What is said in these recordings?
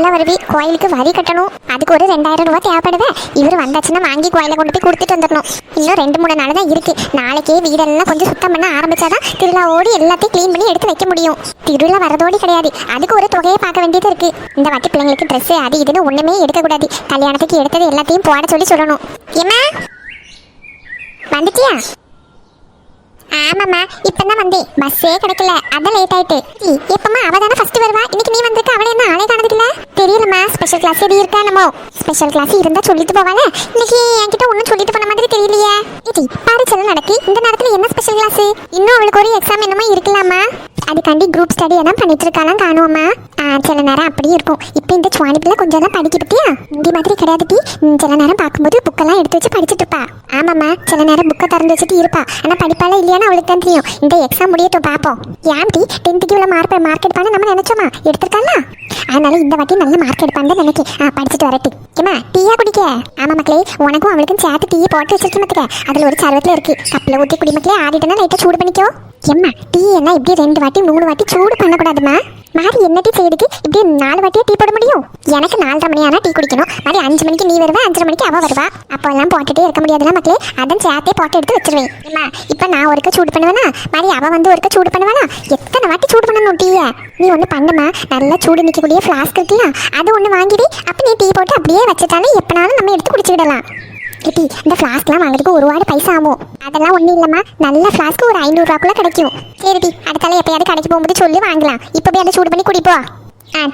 சாயங்காலம் வருவி கோயிலுக்கு வரி கட்டணும். அதுக்கு ஒரு 2000 ரூபா தேவைப்படுது. இவர் வந்தாச்சுன்னா வாங்கி கோயிலை கொண்டு போய் கொடுத்துட்டு வந்துடணும். இன்னும் 2-3 நாள் தான் இருக்கு. நாளைக்கே வீடெல்லாம் கொஞ்சம் சுத்தம் பண்ண ஆரம்பிச்சாதான் திருவிழாவோடு எல்லாத்தையும் க்ளீன் பண்ணி எடுத்து வைக்க முடியும். திருவிழா வரதோடு கிடையாது, அதுக்கு ஒரு தொகையை பார்க்க வேண்டியது இருக்கு. இந்த வாட்டி பிள்ளைங்களுக்கு ட்ரெஸ் அது இதுன்னு ஒண்ணுமே எடுக்கக்கூடாது. கல்யாணத்துக்கு எடுத்தது எல்லாத்தையும் போட சொல்லணும். ஏமா வந்துட்டியா? ஆமாம்மா, இப்பதான் வந்தேன். பஸ்ஸே கிடைக்கல, அதான் லேட் ஆயிட்டு. எப்பமா அவ தானே ஃபர்ஸ்ட் வருவா, இன்னைக்கு நீ வந்திருக்க. அவளை என்ன ஆளே காணதுல தெரியலம்மா. ஸ்பெஷல் கிளாஸ் எது இருக்கா? நம்ம ஸ்பெஷல் கிளாஸ் இருந்தா சொல்லிட்டு போவாங்க. இன்னைக்கு என்கிட்ட ஒன்னும் சொல்லிட்டு போன மாதிரி தெரியலையே. பரீட்சை நடக்கு இந்த நேரத்துல என்ன ஸ்பெஷல் கிளாஸ்? இன்னும் அவளுக்கு ஒரு எக்ஸாம் என்னமோ இருக்கலாமா. அதுக்காண்டி குரூப் ஸ்டடி எல்லாம் பண்ணிட்டு இருக்காலாம் காணுவோம்மா. சில நேரம் அப்படியே இருக்கும். இப்போ இந்த சுவாணி பிள்ளை கொஞ்சம் தான் படிக்க பத்தியா இந்த மாதிரி கிடையாது. சில நேரம் பார்க்கும்போது புக்கெல்லாம் எடுத்து வச்சு படிச்சுட்டு இருப்பா. ஆமாம்மா, சில நேரம் புக்கை திறந்து வச்சுட்டு இருப்பா. ஆனால் படிப்பால இல்லையான்னு அவளுக்கு தான் தெரியும். இந்த எக்ஸாம் முடியட்டும் பார்ப்போம். ஏன்டி 10th உள்ள மார்க் எடுப்பான்னு நம்ம நினைச்சோமா, எடுத்திருக்காங்களா? அதனால இந்த வாட்டி நல்ல மார்க் எடுப்பான்னு நினைக்கேன். படிச்சுட்டு வரட்டு. ஏமா டீயா குடிக்க? ஆமா மக்களே, உனக்கும் அவளுக்கும் சேர்த்து டீ போட்டு வச்சிருக்க மத்துக்க. அதுல ஒரு சர்வத்துல இருக்கு. கப்பில் ஊற்றி குடி மக்களே. ஆடிட்டனா லைட்டாக சூடு பண்ணிக்கோ. எம்மா டீ எல்லாம் இப்படி 2 வாட்டி 3 வாட்டி சூடு பண்ணக்கூடாதுமா. மாதிரி என்ன டீ செய்யுதுக்கு இப்படி 4 வாட்டியே டீ போட முடியும்? எனக்கு 4:30 மணி ஆனால் டீ குடிக்கணும். மாதிரி 5 மணிக்கு நீ வருவா, 5:30 மணிக்கு அவள் வருவா. அப்போ எல்லாம் போட்டுட்டே இருக்க முடியாதுல்ல மக்களே. அதான் சேர்த்தே போட்டு எடுத்து வச்சிருவேன். ஏம்மா இப்போ நான் ஒருக்க சூடு பண்ணுவேனா, மாதிரி அவள் வந்து ஒருக்க சூடு பண்ணுவானா? எத்தனை வாட்டி சூடு பண்ணணும் டீயை? நீ ஒன்று பண்ணுமா, நல்லா சூடு நிற்கக்கூடிய ஃப்ளாஸ்க் இருக்குல்ல, அது ஒன்று வாங்கிடு. அப்போ நீ டீ போட்டு அப்படியே வச்சுட்டாலும் எப்போனாலும் நம்ம எடுத்து குடிச்சுக்கிடலாம். இப்படி இந்த ஃப்ளாஸ்க்லாம் வாங்குறதுக்கு ஒரு வாடு பைசா ஆகும். அதெல்லாம் ஒன்றும் இல்லைம்மா, நல்ல ஃப்ளாஸ்க்கு ஒரு 500 ரூபாக்குள்ள கிடைக்கும். சரிடி, அடுத்தால எப்பயாவது கடைக்கு போகும்போது சொல்லி வாங்கலாம். இப்போ போய் அதை சூடு பண்ணி குடிப்போ.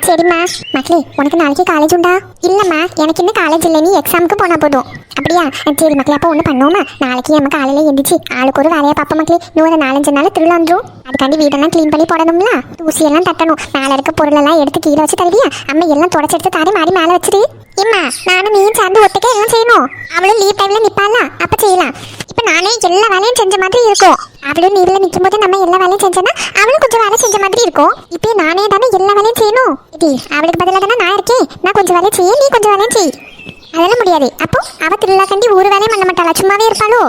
சரிம்மா. மக்களே, உனக்கு நாளைக்கு காலேஜ் உண்டா? இல்லைம்மா, எனக்கு இன்னும் காலேஜ் இல்லை. நீ எக்ஸாமுக்கு போனால் போதும். அப்படியா? சரி மக்களே, அப்போ ஒன்று பண்ணுவோமா, நாளைக்கு நம்ம காலையில் எழுந்திரிச்சு ஆளுக்கு ஒரு வேலையை பார்ப்போம் மக்களே. இன்னும் ஒரு 4-5 நாள் திருவிழா வந்துடும். அதுக்காண்டி வீடெல்லாம் க்ளீன் பண்ணி போடணும்ல. தூசியெல்லாம் தட்டணும். மேலே இருக்க பொருளெல்லாம் எடுத்து கீழே வச்சு தருவியா? அம்மா எல்லாம் தொடச்செடுத்து தாரி மாறி மேலே வச்சிரு. ஏம்மா நானும் நீயும் சேர்ந்து ஒட்டுக்க எல்லாம் செய்யணும். அவளும் லீவ் டைம்ல நிப்பாளா, அப்ப செய்யலாம். இப்ப நானே எல்லா வேலையும் செஞ்ச மாதிரி இருக்கும். அவளும் நீர்ல நிற்கும் போது நம்ம எல்லா வேலையும் செஞ்சோன்னா அவளும் கொஞ்சம் வேலை செஞ்ச மாதிரி இருக்கும். இப்போ நானே தானே எல்லா வேலையும் செய்யணும். இது அவளுக்கு பதிலாக தானே நான் இருக்கேன். நான் கொஞ்சம் வேலையை செய்ய, நீ கொஞ்சம் வேலையும் செய். அதெல்லாம் முடியாது. அப்போ அவ திருவிழா கண்டி ஒரு வேலையும் பண்ண மாட்டாளா, சும்மாவே இருப்பாளோ?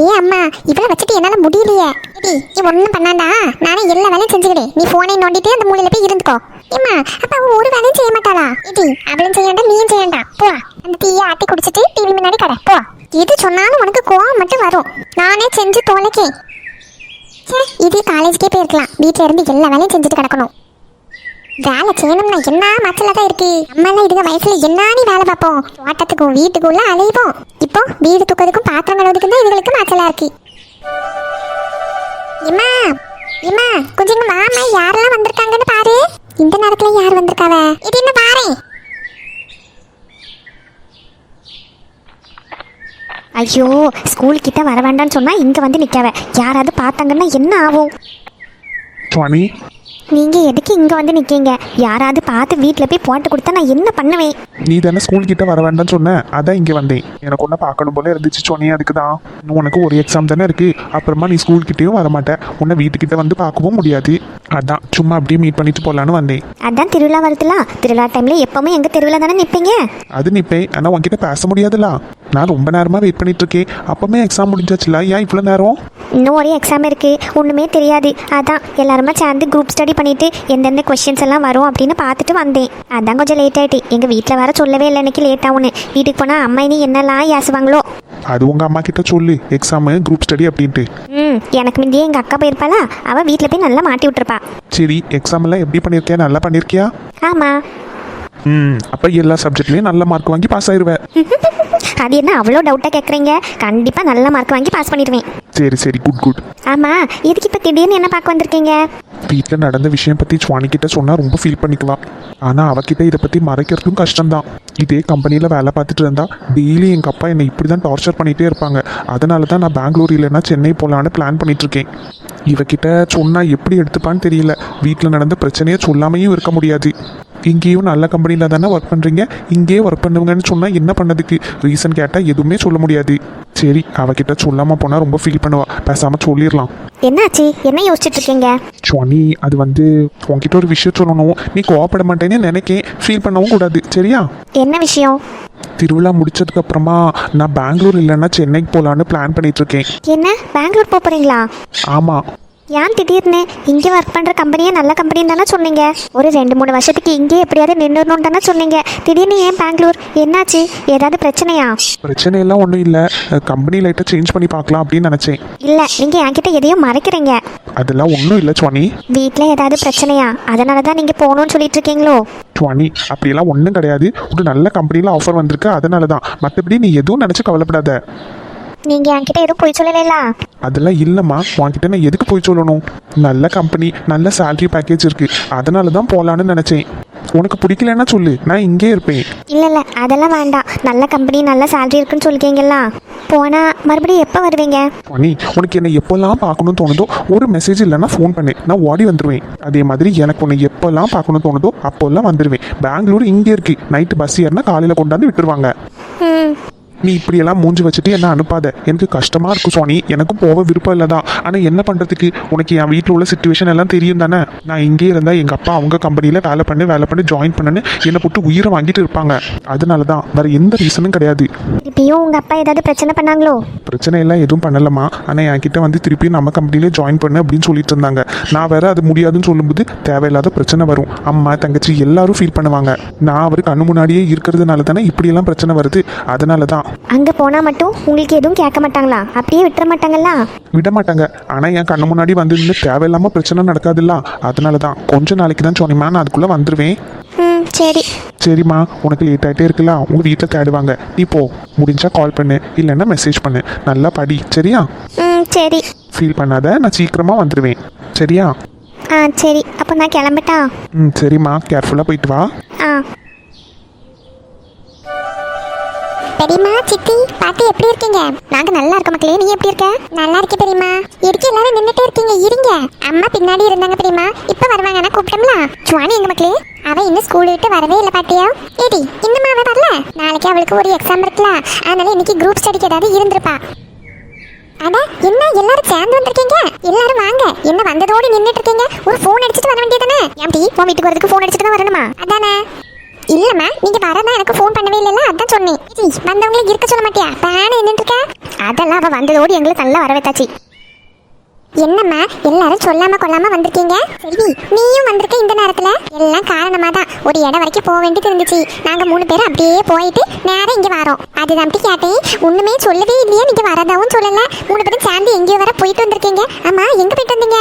ஏ அம்மா, இவளை வச்சுட்டு என்னால முடியலையே. நீ ஒன்றும் பண்ணாண்டா, நானே எல்லா வேலையும் செஞ்சுக்கிட்டேன். நீ போனை நோண்டிட்டு அந்த மூலையில போய் இருந்துக்கோ. ஏம்மா அப்ப அவ ஒரு வேலையும் செய்ய மாட்டாளா? இது அவளும் செய்யாண்டா, நீயும் செய்யாண்டா. போ, அந்த டீயை ஆட்டி குடிச்சிட்டு டிவி முன்னாடி கடை போ. எது சொன்னாலும் உனக்கு கோவம் மட்டும் வரும். நானே செஞ்சு தொலைக்கேன். இது காலேஜுக்கே போயிருக்கலாம். வீட்டில இருந்து எல்லா வேலையும் செஞ்சுட்டு கிடக்கணும். வேலை செய்யணும்னா என்ன மச்சல தான் இருக்கு. நம்ம எல்லாம் இதுங்க வயசுல என்ன வேலை பார்ப்போம். தோட்டத்துக்கும் வீட்டுக்குள்ள அலைவோம். இப்போ வீடு தூக்கிறதுக்கும் பாத்திரம் கழுவுறதுக்கும் தான் இதுகளுக்கு மச்சலா இருக்கு. ஏம்மா ஏம்மா கொஞ்சம் இங்க வாமா, யாரெல்லாம் வந்திருக்காங்கன்னு பாரு. இந்த நேரத்துல யார் வந்திருக்காவ? இது என்ன பாரு. ஐயோ, ஸ்கூல் கிட்ட வர வேண்டாம்னு சொன்னா இங்க வந்து நிக்காவ. யாராவது பார்த்தாங்கன்னா என்ன ஆகும்? சுவாணி, நீங்க எதுக்கு இங்க வந்து நிக்கீங்க? யாராவது பார்த்து வீட்டில் போய் போட்டு கொடுத்தா நான் என்ன பண்ணுவேன்? நீ தானே ஸ்கூல் கிட்ட வர வேண்டாம்னு சொன்ன, அதான் இங்கே வந்தேன். எனக்கு ஒன்றை பார்க்கணும் போல இருந்துச்சு சொன்னி, அதுக்கு தான். இன்னும் உனக்கு ஒரு எக்ஸாம் தானே இருக்கு. அப்புறமா நீ ஸ்கூல் கிட்டேயும் வரமாட்டேன், உன்னை வீட்டுக்கிட்ட வந்து பார்க்கவும் முடியாது. அதான் சும்மா அப்படியே மீட் பண்ணிட்டு போகலான்னு வந்தேன். அதான் திருவிழா வருதுலாம். திருவிழா டைம்ல எப்பவுமே எங்க திருவிழா தானே நிற்பீங்க. அது நிற்பேன், ஆனால் உன்கிட்ட பேச முடியாதுல்ல. நான் ரொம்ப நேரமாக வெயிட் பண்ணிட்டு இருக்கேன். அப்பவுமே எக்ஸாம் முடிஞ்சாச்சுல, ஏன் இவ்வளோ நேரம்? இன்னும் ஒரு எக்ஸாம் இருக்கு, ஒண்ணுமே தெரியாது. அதான் எல்லாருமே சேர்ந்து குரூப் ஸ்டடி பண்ணிட்டு எந்தெந்த கொஸ்டின்ஸ் எல்லாம் வரும் அப்படின்னு பார்த்துட்டு வந்தேன். அதான் கொஞ்சம் லேட் ஆயிட்டு. எங்க வீட்டில் வர சொல்லவே இல்லை இன்னைக்கு லேட் ஆகுன்னு. வீட்டுக்கு போனா அம்மா இனி என்னெல்லாம் ஏசுவாங்களோ. அது உங்க அம்மா கிட்ட சொல்லு, எக்ஸாமு குரூப் ஸ்டடி அப்படின்ட்டு. எனக்கு முந்தையே எங்க அக்கா போயிருப்பாளா, அவ வீட்டில் போய் நல்லா மாட்டி விட்டுருப்பா. சரி, எக்ஸாம் எல்லாம் எப்படி பண்ணியிருக்கியா? நல்லா பண்ணியிருக்கியா? ஆமா. அப்போ எல்லா சப்ஜெக்ட்லேயும் நல்ல மார்க் வாங்கி பாஸ் ஆயிடுவேன். அது என்ன அவ்வளோ டவுட்டாக கேட்குறீங்க? கண்டிப்பாக நல்ல மார்க் வாங்கி பாஸ் பண்ணிடுவேன். சரி சரி, குட் குட். ஆமாம், இதுக்கு இப்போ திடீர்னு என்ன பார்க்க வந்திருக்கீங்க? வீட்டில் நடந்த விஷயம் பற்றி சுவாணி கிட்ட சொன்னால் ரொம்ப ஃபீல் பண்ணிக்குவா. ஆனால் அவகிட்ட இதை பற்றி மறைக்கிறதும் கஷ்டம்தான். இதே கம்பெனியில் வேலை பார்த்துட்டு இருந்தா டெய்லி எங்கள் அப்பா என்னை இப்படி தான் டார்ச்சர் பண்ணிகிட்டே இருப்பாங்க. அதனால தான் நான் பெங்களூர் இல்லைன்னா சென்னை போகலான்னு பிளான் பண்ணிகிட்ருக்கேன். இவகிட்ட சொன்னால் எப்படி எடுத்துப்பான்னு தெரியல. வீட்டில் நடந்த பிரச்சனையை சொல்லாமையும் இருக்க முடியாது. இங்கேயும் நல்ல கம்பெனியில் தானே ஒர்க் பண்ணுறீங்க, இங்கேயே ஒர்க் பண்ணுவங்கன்னு சொன்னால் என்ன பண்ணதுக்கு? ரீசன் கேட்டால் எதுவுமே சொல்ல முடியாது. சரி, அவகிட்ட சொல்லாமல் போனால் ரொம்ப ஃபீல் பண்ணுவா. பேசாமல் சொல்லிடலாம். என்னாச்சு? என்ன யோசிச்சுட்டு இருக்கீங்க? சுவாணி, அது வந்து உன்கிட்ட ஒரு விஷயம் சொல்லணும். நீ கோவப்பட மாட்டேன்னு நினைக்கேன், ஃபீல் பண்ணவும் கூடாது, சரியா? என்ன விஷயம்? திருவிழா முடிச்சதுக்கு அப்புறமா நான் பெங்களூர் இல்லைன்னா சென்னைக்கு போகலான்னு பிளான் பண்ணிட்டு இருக்கேன். என்ன, பெங்களூர் போறீங்களா? ஆமாம். ஏன் திடீர்னு இங்கே ஒர்க் பண்ணுற கம்பெனியே நல்ல கம்பெனின்னு தானே சொன்னீங்க? ஒரு 2-3 வருஷத்துக்கு இங்கே எப்படியாவது நின்றுடணும்னு தானே சொன்னீங்க. திடீர்னு ஏன் பெங்களூர்? என்னாச்சு? ஏதாவது பிரச்சனையா? பிரச்சனை எல்லாம் ஒன்றும் இல்லை. கம்பெனி லைட்டாக சேஞ்ச் பண்ணி பார்க்கலாம் அப்படின்னு நினச்சேன். இல்லை, நீங்கள் என்கிட்ட எதையும் மறைக்கிறீங்க. அதெல்லாம் ஒன்றும் இல்லை சுவானி. வீட்டில் ஏதாவது பிரச்சனையா? அதனால தான் நீங்கள் போகணும்னு சொல்லிட்டு இருக்கீங்களோ? சுவானி, அப்படியெல்லாம் ஒன்றும் கிடையாது. ஒரு நல்ல கம்பெனியில் ஆஃபர் வந்திருக்கு, அதனால தான். மற்றபடி நீ எதுவும் நினச்சி கவலைப்படாத. நீங்கள் என்கிட்ட எதுவும் போய் சொல்லலைங்களா? அதெல்லாம் இல்லைம்மா. உன்கிட்ட நான் எதுக்கு போய் சொல்லணும்? நல்ல கம்பெனி, நல்ல சேலரி பேக்கேஜ் இருக்குது, அதனால தான் போகலான்னு நினச்சேன். உனக்கு பிடிக்கலன்னா சொல்லு, நான் இங்கே இருப்பேன். இல்லை அதெல்லாம் வேண்டாம். நல்ல கம்பெனி, நல்ல சேலரி இருக்குன்னு சொல்லிட்டீங்களா? போனால் மறுபடியும் எப்போ வருவீங்க? சுவானி, உனக்கு என்னை எப்போல்லாம் பார்க்கணும்னு தோணுதோ ஒரு மெசேஜ் இல்லைன்னா ஃபோன் பண்ணு, நான் ஓடி வந்துடுவேன். அதே மாதிரி எனக்கு உன்னை எப்போல்லாம் பார்க்கணும்னு தோணுதோ அப்போல்லாம் வந்துடுவேன். பெங்களூர் இங்கே இருக்குது. நைட்டு பஸ் ஏறினா காலையில் கொண்டாந்து விட்டுருவாங்க. நீ இப்படியெல்லாம் மூஞ்சி வச்சுட்டு என்ன அனுப்பாத. எனக்கு கஷ்டமாக இருக்கும் சுவானி. எனக்கும் போக விருப்பம் இல்லை தான். ஆனால் என்ன பண்ணுறதுக்கு? உனக்கு என் வீட்டில் உள்ள சுச்சுவேஷன் எல்லாம் தெரியும் தானே. நான் இங்கே இருந்தால் எங்கள் அப்பா அவங்க கம்பெனியில் வேலை பண்ணி ஜாயின் பண்ணுன்னு என்னை போட்டு உயிரை வாங்கிட்டு இருப்பாங்க. அதனால தான், வேறு எந்த ரீசனும் கிடையாது. திருப்பியும் உங்கள் அப்பா ஏதாவது பிரச்சனை பண்ணாங்களோ? பிரச்சனை எல்லாம் எதுவும் பண்ணலம்மா. ஆனால் என்கிட்ட வந்து திருப்பியும் நம்ம கம்பெனிலே ஜாயின் பண்ணு அப்படின்னு சொல்லிட்டு இருந்தாங்க. நான் வேற அது முடியாதுன்னு சொல்லும்போது தேவையில்லாத பிரச்சனை வரும். அம்மா தங்கச்சி எல்லாரும் ஃபீல் பண்ணுவாங்க. நான் அவருக்கு கண்ணு முன்னாடியே இருக்கிறதுனால தானே இப்படியெல்லாம் பிரச்சனை வருது. அதனால தான். அங்கே போனால் மட்டும் உங்களுக்கு எதுவும் கேட்க மாட்டாங்களா? அப்படியே விட்டுற மாட்டாங்களா? விட மாட்டாங்க. ஆனால் என் கண்ணு முன்னாடி வந்து நின்று தேவையில்லாமல் பிரச்சனை நடக்காதுல்ல. அதனால தான் கொஞ்ச நாளைக்கு தான் சொன்னீமா, நான் அதுக்குள்ளே வந்துடுவேன். சரி. சரிம்மா, உனக்கு லேட் ஆகிட்டே இருக்குல்ல, உங்கள் வீட்டில் தேடுவாங்க. நீ போ, முடிஞ்சா கால் பண்ணு, இல்லைன்னா மெசேஜ் பண்ணு. நல்லா படி, சரியா? சரி. ஃபீல் பண்ணாத, நான் சீக்கிரமாக வந்துடுவேன், சரியா? சரி. அப்போ நான் கிளம்பட்டா? சரிம்மா, கேர்ஃபுல்லாக போயிட்டு வா. பெரியம்மா, சித்தி, பாட்டி எப்படி இருக்கீங்க? நாங்கள் நல்லா இருக்க மக்களே. நீ எப்படி இருக்க? நல்லா இருக்கு பெரியம்மா. இருக்கு எல்லாரும் நின்றுட்டே இருக்கீங்க, இருங்க. அம்மா பின்னாடி இருந்தாங்க பெரியம்மா, இப்போ வருவாங்கன்னா கூப்பிட்டோம்ல. சுவானி எங்க மக்களே? அவ இன்னும் ஸ்கூல் விட்டு வரவே இல்லை பாட்டியா? ஏடி, இன்னும் அவ வரல? நாளைக்கு அவளுக்கு ஒரு எக்ஸாம் இருக்குல்ல, அதனால இன்னைக்கு குரூப் ஸ்டடிக்கு ஏதாவது இருந்திருப்பா. அட, என்ன எல்லாரும் சேர்ந்து வந்திருக்கீங்க? எல்லாரும் வாங்க. என்ன வந்ததோடு நின்றுட்டு இருக்கீங்க? ஒரு ஃபோன் அடிச்சுட்டு வர வேண்டியதானே? ஏன்டி உன் வீட்டுக்கு வரதுக்கு ஃபோன் அடிச்சுட்டு தான் வரணுமா? அதானே. இல்லம்மா, நீங்க வரதா எனக்கு ஃபோன் பண்ணவே இல்லைல்ல, அதான் சொன்னேன். வந்தவங்களே இருக்க சொல்ல மாட்டியா? பேன நின்றுட்டு இருக்க. அதெல்லாம் அவள் வந்ததோடு எங்களுக்கு நல்லா வரவேத்தாச்சு. என்னம்மா எல்லாரும் சொல்லாம கொள்ளாம வந்திருக்கீங்க? சரி, நீயும் வந்திருக்க இந்த நேரத்துல? எல்லாம் காரணமா தான். ஒரு இடம் வரைக்கும் போக வேண்டியது இருந்துச்சு. நாங்க 3 பேரும் அப்படியே போயிட்டு நேரம் இங்க வரோம். அதுதான் கேட்டேன். ஒண்ணுமே சொல்லவே இல்லையா? நீங்க வரதாவும் சொல்லல. 3 பேரும் சேர்ந்து எங்கேயோ வர போயிட்டு வந்திருக்கீங்க. ஆமா, எங்க போயிட்டு வந்தீங்க?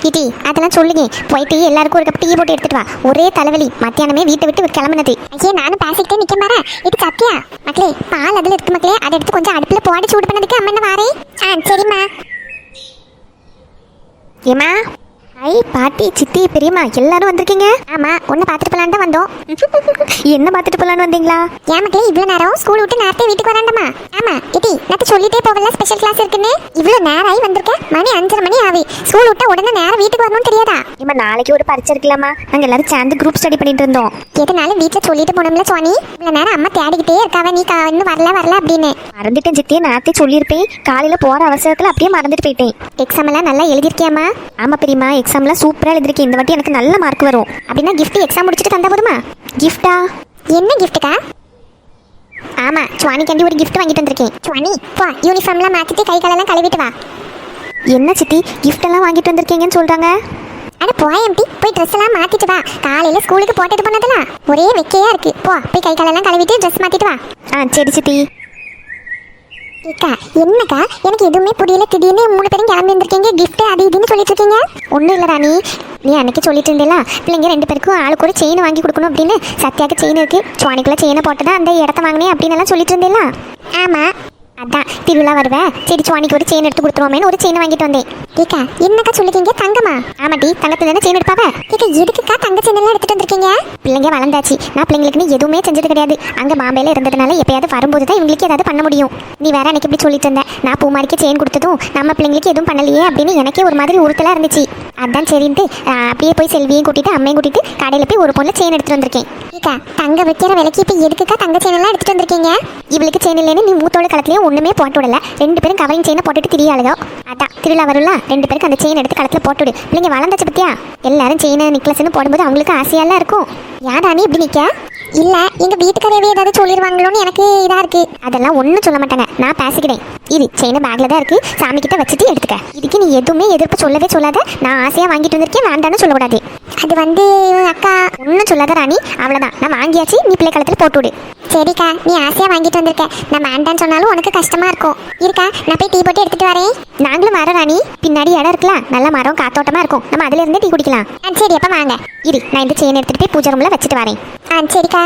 கிட்டி, அதெல்லாம் சொல்லுங்க. போயிட்டு எல்லாருக்கும் ஒரு கப் டீ போட்டு எடுத்துட்டு வா. ஒரே தலைவலி. மத்தியானமே வீட்டை விட்டு கிளம்புனது. ஐயே, நானும் பேசிக்கிட்டே நிக்க மாறேன். இது சத்தியா மக்களே? பால் அதுல இருக்கு மக்களே, அதை எடுத்து கொஞ்சம் அடுப்புல போட்டு சூடு பண்ணதுக்கு அம்மா என்ன வாரேன். சரிம்மா. ஏமா, ஐ பாட்டி, சித்தி, பெரியம்மா எல்லாரும் வந்திருக்கீங்க. ஆமா, உன்னை பார்த்துட்டு போலான்னு தான் வந்தோம். என்ன பார்த்துட்டு போலான்னு வந்தீங்களா? ஏன் மக்களே இவ்வளவு நேரம்? ஸ்கூல் விட்டு நேரத்தை வீட்டுக்கு வராண்டமா? ஆமா இட்டி, நான் சொல்லிட்டே போகல ஸ்பெஷல் கிளாஸ் இருக்குன்னு. இவ்வளவு நேரம் ஆகி வந்திருக்கேன். மணி 5:30 மணி ஆவி. ஸ்கூல் விட்டா உடனே நேரம் வீட்டுக்கு வரணும்னு தெரியாதா? இம்மா, நாளைக்கு ஒரு பரீட்சை இருக்கலாமா? நாங்க எல்லாரும் சேர்ந்து குரூப் ஸ்டடி பண்ணிட்டு இருந்தோம். எதனாலும் வீட்டுல சொல்லிட்டு போனோம்ல சுவானி. இவ்வளவு நேரம் அம்மா தேடிக்கிட்டே இருக்காவ, நீ இன்னும் வரல அப்படின்னு. மறந்துட்டேன் சித்தியை. நேரத்தை சொல்லியிருப்பேன். காலையில போற அவசரத்துல அப்படியே மறந்துட்டு போயிட்டேன். எக்ஸாம் எல்லாம் நல்லா எழுதிருக்கியாமா? ஆமா பெரியம்மா, எக்ஸாம்லாம் சூப்பரா எழுதிருக்கேன். இந்த வாட்டி எனக்கு நல்ல மார்க் வரும். அப்படின்னா கிஃப்ட் எக்ஸாம் முடிச்சுட்டு தந்தா போதுமா? கிஃப்டா? என்ன கிஃப்ட்டுக்கா? ஆமா, சுவானிக்காண்டி ஒரு கிஃப்ட் வாங்கிட்டு வந்திருக்கேன். சுவானி, போ, யூனிஃபார்ம்லாம் மாத்திட்டு கை காலெல்லாம் கழுவிட்டு வா. என்ன சித்தி, கிஃப்ட் எல்லாம் வாங்கிட்டு வந்திருக்கீங்கன்னு சொல்றாங்க? அட போய் எம்டி, போய் ட்ரெஸ் எல்லாம் மாத்திட்டு வா. காலையில ஸ்கூலுக்கு போட்டுட்டு போனதெல்லாம் ஒரே வெக்கையா இருக்கு. போ, போய் கை காலெல்லாம் கழுவிட்டு ட்ரெஸ் மாத்திட்டு வா. சரி சித்தி. அக்கா, என்னக்கா? எனக்கு எதுவுமே புரியல. திடீர்னு 3 பேரும் கிளம்பி வந்திருக்கீங்க. கிஃப்ட் அது இதுன்னு சொல்லிட்டு இருக்கீங்க. ஒன்றும் இல்லை ராணி, நீ அன்னைக்கு சொல்லிட்டு இருந்தேல, பிள்ளைங்க 2 பேருக்கும் ஆளுக்கு ஒரு செயின் வாங்கி கொடுக்கணும் அப்படின்னு. சத்யாவுக்கு செயின் இருக்கு, சுவானிக்குள்ள செயினை போட்டு தான் அந்த இடத்த வாங்கினேன் அப்படின்னு எல்லாம் சொல்லிட்டு இருந்தேல. ஆமா, அதான் திருவிழா வருவேன், சரி சுவானிக்கு ஒரு செயின் எடுத்து கொடுத்துருவோமேனு ஒரு செயின் வாங்கிட்டு வந்தேன். கேக்கா, என்னக்கா சொல்லிட்டீங்க? தங்கமா? ஆமாட்டி, தங்கத்துல தானே செயின் எடுப்பாங்க. கேக்கா, எதுக்குக்கா தங்க செயின் எல்லாம் எடுத்துட்டு வந்திருக்கீங்க? பிள்ளைங்க வளர்ந்தாச்சு. நான் பிள்ளைங்களுக்கு எதுவுமே செஞ்சது கிடையாது. அங்கே பாம்பேல இருந்ததுனால எப்பயாவது வரும்போது தான் இவங்களுக்கு ஏதாவது பண்ண முடியும். நீ வேற எனக்கு இப்படி சொல்லிட்டு இருந்த. நான் பூமாரிக்கு செயின் கொடுத்ததும் நம்ம பிள்ளைங்களுக்கு எதுவும் பண்ணலையே அப்படின்னு எனக்கே ஒரு மாதிரி உறுத்தலாக இருந்துச்சு. அதான் சரின்ட்டு அப்படியே போய் செல்வியும் கூட்டிட்டு அம்மையும் கூட்டிட்டு கடையில் போய் ஒரு பொண்ணு செயின் எடுத்துட்டு வந்திருக்கேன். கேக்கா, தங்க வைக்கிற விலைக்கு இப்போ எதுக்குக்கா தங்க செயின் எல்லாம் எடுத்துட்டு வந்திருக்கீங்க? இவளுக்கு செயின் இல்லைன்னு நீ மூத்தோட களத்துலயும் ஒண்ணுமே போட்டு விடல. 2 பேரும் கவரிங் செயினை போட்டுட்டு திரியாளுதோ. அதான் திருவிழா வரும்ல, 2 பேருக்கு அந்த செயின் எடுத்து களத்துல போட்டு விடு. பிள்ளைங்க வளர்ந்தாச்சு பத்தியா? எல்லாரும் செயின் நெக்லஸ்ன்னு போடும்போது அவங்களுக்கு ஆசையெல்லாம் இருக்கும். யாரானி இப்படி நிக்க? இல்ல எங்க வீட்டுக்காரவே ஏதாவது சொல்லிடுவாங்களோன்னு எனக்கு இதா இருக்கு. அதெல்லாம் ஒன்றும் சொல்ல மாட்டாங்க, நான் பேசிக்கிறேன். இது செயினை பேக்கில் தான் இருக்குது, சாமி கிட்ட வச்சுட்டு எடுத்துக்க. இதுக்கு நீ எதுவுமே எதிர்ப்பு சொல்லவே சொல்லாத. நான் ஆசையாக வாங்கிட்டு வந்திருக்கேன், வேண்டான்னு சொல்லக்கூடாது. அது வந்து அக்கா. ஒன்றும் சொல்லாத ராணி, அவ்வளோதான். நான் வாங்கியாச்சு, நீ பிள்ளை காலத்தில் போட்டு விடு. சரிக்கா, நீ ஆசையா வாங்கிட்டு வந்திருக்க. நான் வேண்டான்னு சொன்னாலும் உனக்கு கஷ்டமா இருக்கும். இருக்கா, நான் போய் டீ போட்டு எடுத்துட்டு வரேன். நாங்களும் வர ராணி, பின்னாடி இடம் இருக்கலாம், நல்ல மரம் காத்தோட்டமாக இருக்கும், நம்ம அதில் இருந்தே டீ குடிக்கலாம். சரி அப்ப வாங்க. இரு, நான் இந்த செயின் எடுத்துகிட்டு போய் பூஜை ரூமில் வச்சுட்டு வரேன். சரிக்கா.